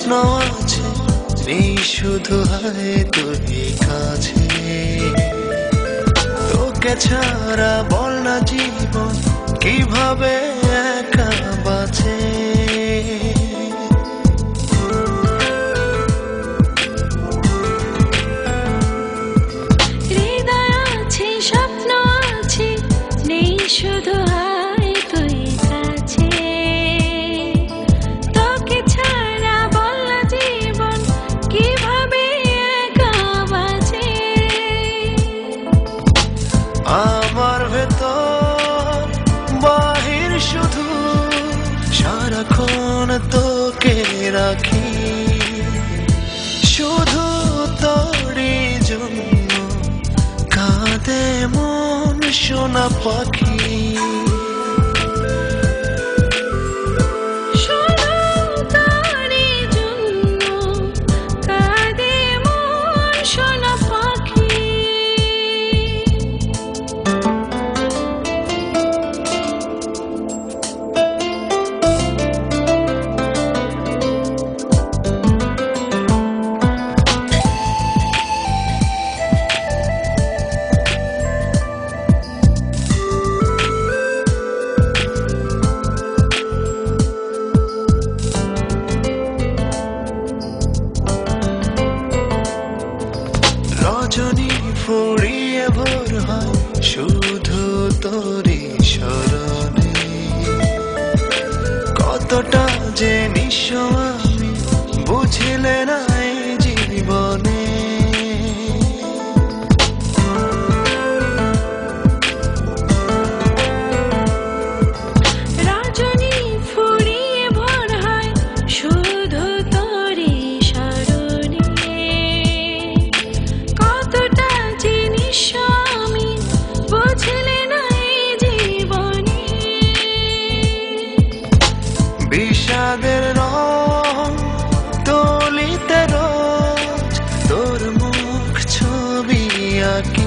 স্বপ্ন আছে নেই শুধু হয় তুই কাছে তোকে ছাড়া বল না জীবন কিভাবে একা বাঁচে হৃদয় আছে স্বপ্ন আছে নেই শুধু হয় তুই কাছে তোকে ছাড়া বল না জীবন কিভাবে একা বাঁচে আমার ভেতর বাহির শুধু সারাক্ষণ তোকে রাখি শুধু তোরই জন্য কাঁদে মন সোনা পাখি শুধু তোরই জন্য কাঁদে মন সোনা পাখি রজনী ফুরিয়ে ভোর হয় শুধু তোরই স্মরণে কতটা যে নিঃস্ব আমি বুঝিলে না এই জীবনে রজনী ফুরিয়ে ভোর হয় শুধু তোরই স্মরণে কতটা জিনিস আমি বুঝলে না এই জীবনে বিষাদের রং তলিতে রোজ তোর মুখ ছবি আঁকি